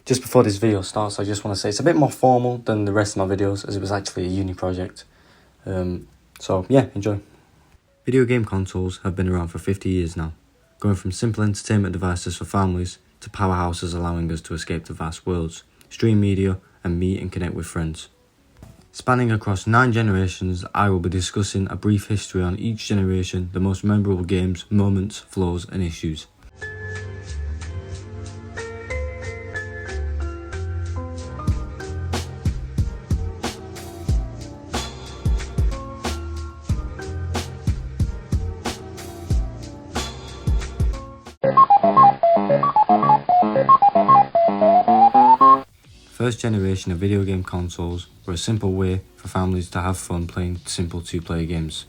Just before this video starts, I just want to say it's a bit more formal than the rest of my videos, as it was actually a uni project. So yeah, enjoy. Video game consoles have been around for 50 years now, going from simple entertainment devices for families to powerhouses allowing us to escape to vast worlds, stream media and meet and connect with friends. Spanning across 9 generations, I will be discussing a brief history on each generation, the most memorable games, moments, flaws and issues. First generation of video game consoles were a simple way for families to have fun playing simple two-player games.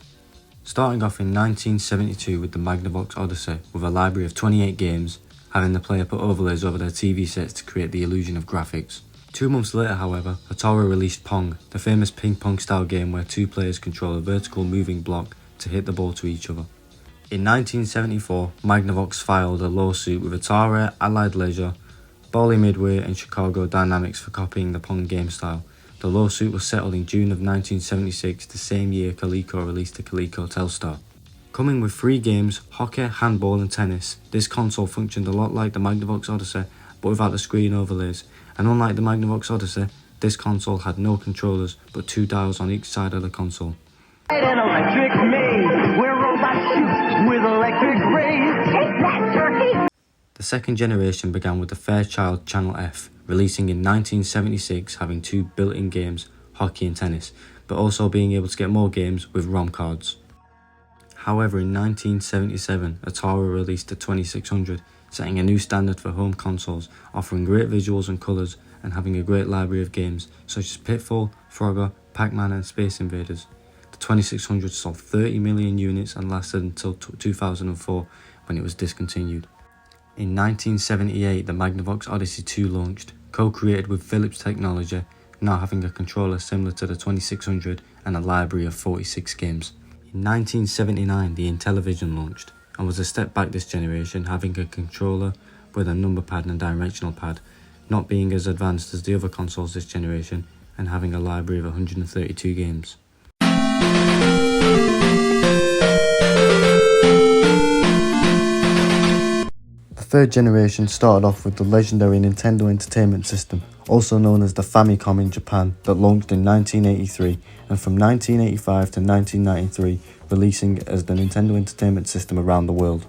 Starting off in 1972 with the Magnavox Odyssey with a library of 28 games, having the player put overlays over their TV sets to create the illusion of graphics. 2 months later, however, Atari released Pong, the famous ping-pong style game where 2 players control a vertical moving block to hit the ball to each other. In 1974, Magnavox filed a lawsuit with Atari, Allied Leisure, Bally Midway and Chicago Dynamics for copying the Pong game style. The lawsuit was settled in June of 1976, the same year Coleco released the Coleco Telstar. Coming with 3 games, hockey, handball and tennis, this console functioned a lot like the Magnavox Odyssey but without the screen overlays, and unlike the Magnavox Odyssey, this console had no controllers but 2 dials on each side of the console. An electric maze where robots shoot with electric rays. Take that, turkey! The second generation began with the Fairchild Channel F, releasing in 1976, having 2 built-in games, hockey and tennis, but also being able to get more games with ROM cards. However, in 1977, Atari released the 2600, setting a new standard for home consoles, offering great visuals and colours and having a great library of games such as Pitfall, Frogger, Pac-Man and Space Invaders. The 2600 sold 30 million units and lasted until 2004 when it was discontinued. In 1978, the Magnavox Odyssey 2 launched, co-created with Philips technology, now having a controller similar to the 2600 and a library of 46 games. In 1979, the Intellivision launched, and was a step back this generation, having a controller with a number pad and a directional pad, not being as advanced as the other consoles this generation, and having a library of 132 games. The third generation started off with the legendary Nintendo Entertainment System, also known as the Famicom in Japan, that launched in 1983, and from 1985 to 1993 releasing as the Nintendo Entertainment System around the world.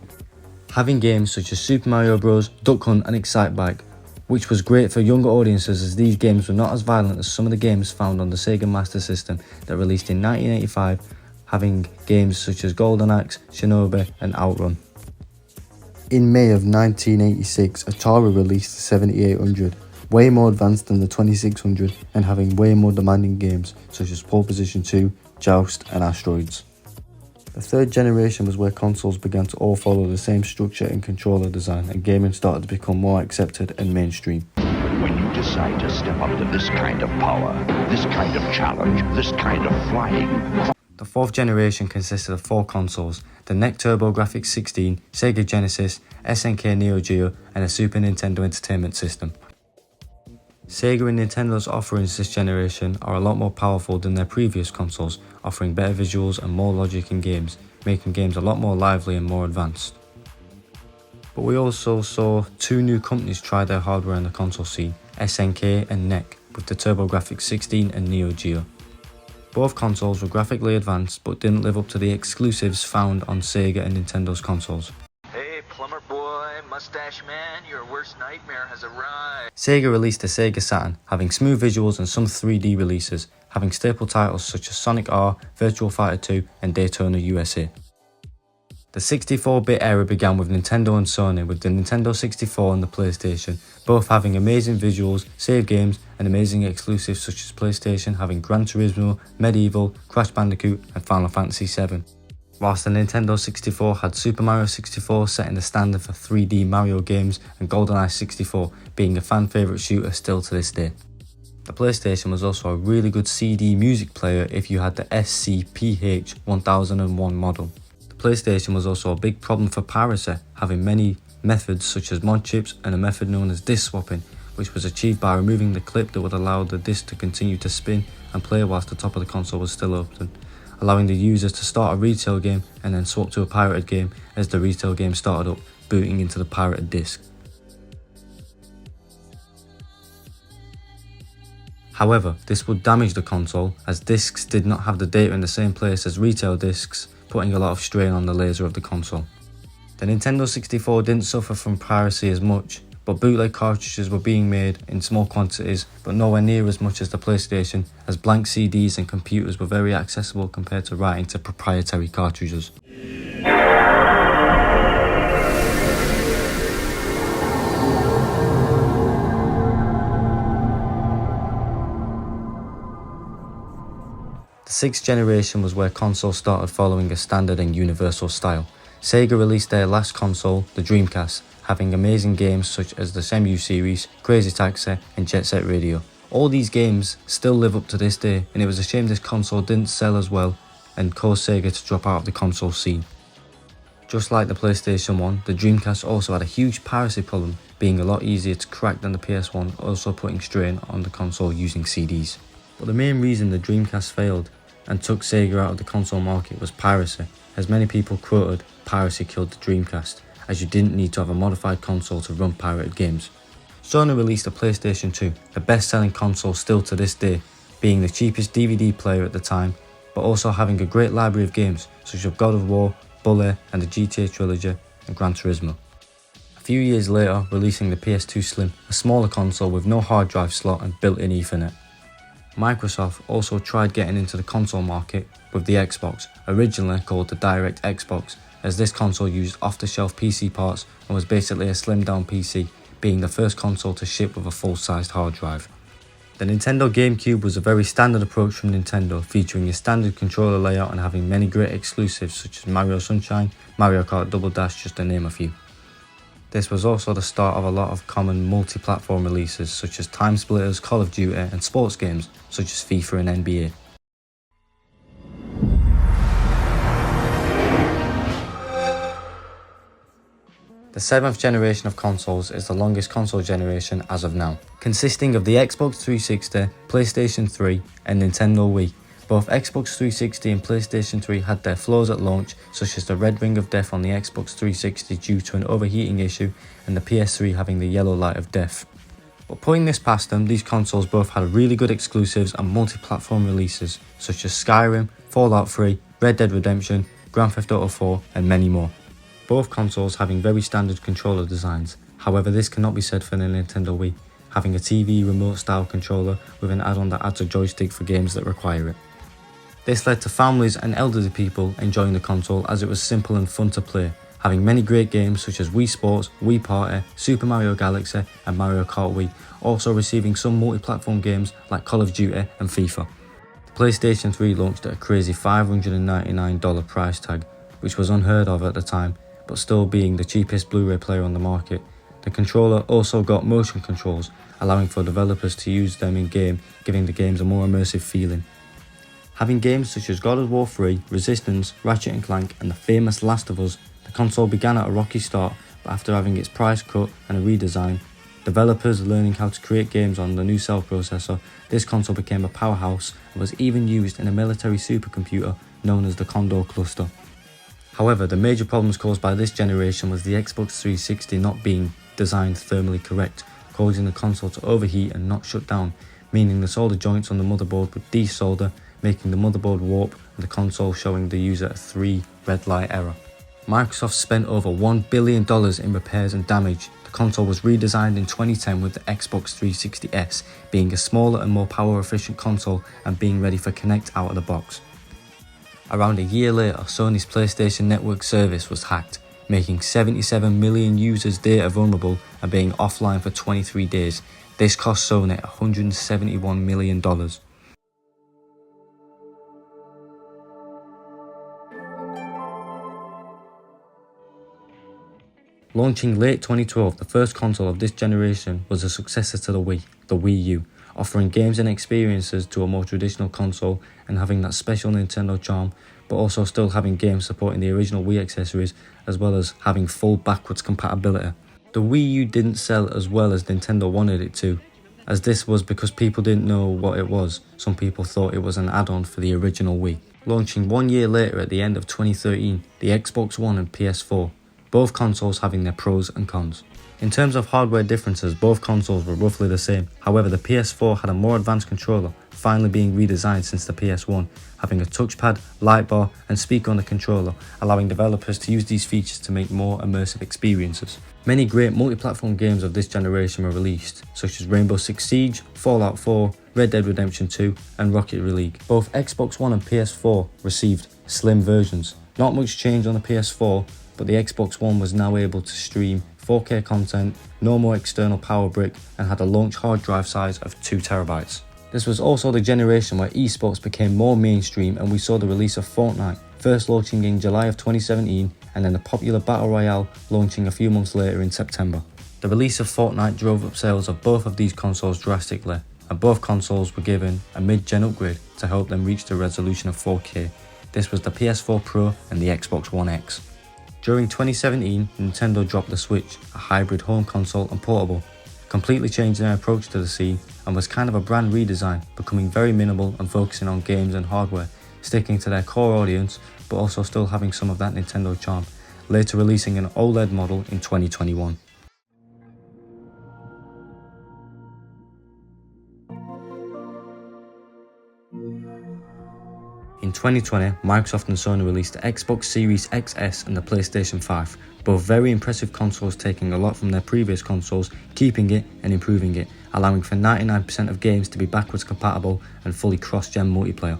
Having games such as Super Mario Bros, Duck Hunt and Excitebike, which was great for younger audiences as these games were not as violent as some of the games found on the Sega Master System that released in 1985, having games such as Golden Axe, Shinobi and Outrun. In May of 1986, Atari released the 7800, way more advanced than the 2600 and having way more demanding games such as Pole Position 2, Joust and Asteroids. The third generation was where consoles began to all follow the same structure and controller design, and gaming started to become more accepted and mainstream. When you decide to step up to this kind of power, this kind of challenge, this kind of flying... The fourth generation consisted of 4 consoles, the NEC TurboGrafx 16, Sega Genesis, SNK Neo Geo and a Super Nintendo Entertainment System. Sega and Nintendo's offerings this generation are a lot more powerful than their previous consoles, offering better visuals and more logic in games, making games a lot more lively and more advanced. But we also saw 2 new companies try their hardware in the console scene, SNK and NEC, with the TurboGrafx 16 and Neo Geo. Both consoles were graphically advanced but didn't live up to the exclusives found on Sega and Nintendo's consoles. Hey, plumber boy, mustache man, your worst nightmare has arrived. Sega released the Sega Saturn, having smooth visuals and some 3D releases, having staple titles such as Sonic R, Virtua Fighter 2 and Daytona USA. The 64-bit era began with Nintendo and Sony, with the Nintendo 64 and the PlayStation, both having amazing visuals, save games and amazing exclusives such as PlayStation having Gran Turismo, Medieval, Crash Bandicoot and Final Fantasy VII. Whilst the Nintendo 64 had Super Mario 64 setting the standard for 3D Mario games and GoldenEye 64 being a fan favourite shooter still to this day. The PlayStation was also a really good CD music player if you had the SCPH 1001 model. PlayStation was also a big problem for piracy, having many methods such as mod chips and a method known as disk swapping, which was achieved by removing the clip that would allow the disc to continue to spin and play whilst the top of the console was still open, allowing the users to start a retail game and then swap to a pirated game as the retail game started up, booting into the pirated disc. However, this would damage the console as discs did not have the data in the same place as retail discs, putting a lot of strain on the laser of the console. The Nintendo 64 didn't suffer from piracy as much, but bootleg cartridges were being made in small quantities but nowhere near as much as the PlayStation, as blank CDs and computers were very accessible compared to writing to proprietary cartridges. The sixth generation was where consoles started following a standard and universal style. Sega released their last console, the Dreamcast, having amazing games such as the Shenmue series, Crazy Taxi and Jet Set Radio. All these games still live up to this day, and it was a shame this console didn't sell as well and caused Sega to drop out of the console scene. Just like the PlayStation 1, the Dreamcast also had a huge piracy problem, being a lot easier to crack than the PS1, also putting strain on the console using CDs. But the main reason the Dreamcast failed and took Sega out of the console market was piracy. As many people quoted, piracy killed the Dreamcast, as you didn't need to have a modified console to run pirated games. Sony released the PlayStation 2, the best-selling console still to this day, being the cheapest DVD player at the time, but also having a great library of games such as God of War, Bully and the GTA trilogy and Gran Turismo. A few years later, releasing the PS2 Slim, a smaller console with no hard drive slot and built-in Ethernet. Microsoft also tried getting into the console market with the Xbox, originally called the Direct Xbox, as this console used off-the-shelf PC parts and was basically a slimmed-down PC, being the first console to ship with a full-sized hard drive. The Nintendo GameCube was a very standard approach from Nintendo, featuring a standard controller layout and having many great exclusives such as Mario Sunshine, Mario Kart Double Dash, just to name a few. This was also the start of a lot of common multi-platform releases such as Time Splitters, Call of Duty and sports games such as FIFA and NBA. The 7th generation of consoles is the longest console generation as of now, consisting of the Xbox 360, PlayStation 3 and Nintendo Wii. Both Xbox 360 and PlayStation 3 had their flaws at launch, such as the red ring of death on the Xbox 360 due to an overheating issue and the PS3 having the yellow light of death. But putting this past them, these consoles both had really good exclusives and multi-platform releases such as Skyrim, Fallout 3, Red Dead Redemption, Grand Theft Auto 4 and many more. Both consoles having very standard controller designs. However, this cannot be said for the Nintendo Wii, having a TV remote style controller with an add-on that adds a joystick for games that require it. This led to families and elderly people enjoying the console as it was simple and fun to play, having many great games such as Wii Sports, Wii Party, Super Mario Galaxy and Mario Kart Wii, also receiving some multi-platform games like Call of Duty and FIFA. The PlayStation 3 launched at a crazy $599 price tag, which was unheard of at the time, but still being the cheapest Blu-ray player on the market. The controller also got motion controls, allowing for developers to use them in-game, giving the games a more immersive feeling. Having games such as God of War 3, Resistance, Ratchet & Clank and the famous Last of Us, the console began at a rocky start, but after having its price cut and a redesign, developers learning how to create games on the new cell processor, this console became a powerhouse and was even used in a military supercomputer known as the Condor Cluster. However, the major problems caused by this generation was the Xbox 360 not being designed thermally correct, causing the console to overheat and not shut down, meaning the solder joints on the motherboard would desolder, making the motherboard warp and the console showing the user a 3 red light error. Microsoft spent over $1 billion in repairs and damage. The console was redesigned in 2010 with the Xbox 360S being a smaller and more power efficient console and being ready for Kinect out of the box. Around a year later, Sony's PlayStation Network service was hacked, making 77 million users' data vulnerable and being offline for 23 days. This cost Sony $171 million. Launching late 2012, the first console of this generation was a successor to the Wii U, offering games and experiences to a more traditional console and having that special Nintendo charm, but also still having games supporting the original Wii accessories, as well as having full backwards compatibility. The Wii U didn't sell as well as Nintendo wanted it to, as this was because people didn't know what it was. Some people thought it was an add-on for the original Wii. Launching 1 year later at the end of 2013, the Xbox One and PS4, both consoles having their pros and cons. In terms of hardware differences, both consoles were roughly the same. However, the PS4 had a more advanced controller, finally being redesigned since the PS1, having a touchpad, light bar and speaker on the controller, allowing developers to use these features to make more immersive experiences. Many great multi-platform games of this generation were released, such as Rainbow Six Siege, Fallout 4, Red Dead Redemption 2 and Rocket League. Both Xbox One and PS4 received slim versions. Not much change on the PS4, but the Xbox One was now able to stream 4K content, no more external power brick, and had a launch hard drive size of 2TB. This was also the generation where esports became more mainstream, and we saw the release of Fortnite, first launching in July of 2017 and then the popular Battle Royale launching a few months later in September. The release of Fortnite drove up sales of both of these consoles drastically, and both consoles were given a mid-gen upgrade to help them reach the resolution of 4K. This was the PS4 Pro and the Xbox One X. During 2017, Nintendo dropped the Switch, a hybrid home console and portable, completely changing their approach to the scene, and was kind of a brand redesign, becoming very minimal and focusing on games and hardware, sticking to their core audience but also still having some of that Nintendo charm, later releasing an OLED model in 2021. In 2020, Microsoft and Sony released the Xbox Series XS and the PlayStation 5, both very impressive consoles, taking a lot from their previous consoles, keeping it and improving it, allowing for 99% of games to be backwards compatible and fully cross-gen multiplayer.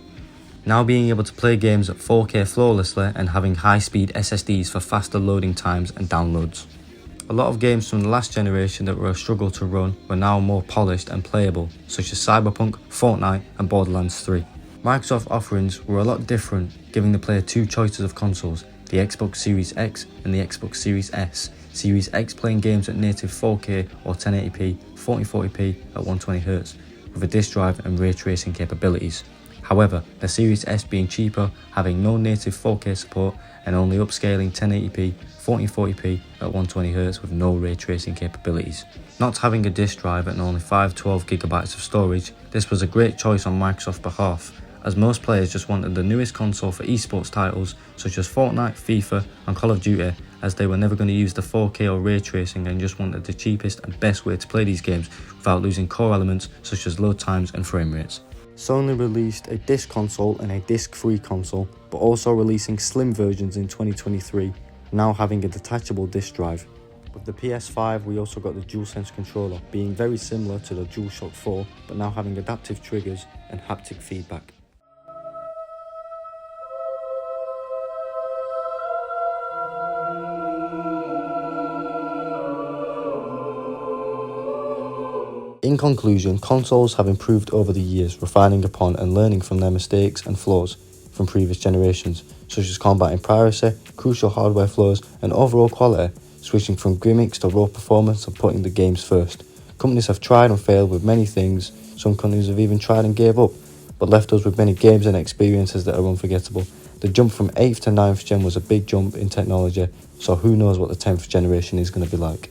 Now being able to play games at 4K flawlessly and having high-speed SSDs for faster loading times and downloads. A lot of games from the last generation that were a struggle to run were now more polished and playable, such as Cyberpunk, Fortnite and Borderlands 3. Microsoft offerings were a lot different, giving the player two choices of consoles, the Xbox Series X and the Xbox Series S. Series X playing games at native 4K or 1080p, 1440p at 120Hz, with a disk drive and ray tracing capabilities. However, the Series S being cheaper, having no native 4K support and only upscaling 1080p, 1440p at 120Hz with no ray tracing capabilities. Not having a disk drive and only 512GB of storage, this was a great choice on Microsoft's behalf, as most players just wanted the newest console for esports titles such as Fortnite, FIFA and Call of Duty, as they were never going to use the 4K or ray tracing and just wanted the cheapest and best way to play these games without losing core elements such as load times and frame rates. Sony released a disc console and a disc-free console, but also releasing slim versions in 2023, now having a detachable disc drive. With the PS5 we also got the DualSense controller, being very similar to the DualShock 4, but now having adaptive triggers and haptic feedback. In conclusion, consoles have improved over the years, refining upon and learning from their mistakes and flaws from previous generations, such as combating piracy, crucial hardware flaws and overall quality, switching from gimmicks to raw performance and putting the games first. Companies have tried and failed with many things, some companies have even tried and gave up, but left us with many games and experiences that are unforgettable. The jump from 8th to 9th gen was a big jump in technology, so who knows what the 10th generation is going to be like.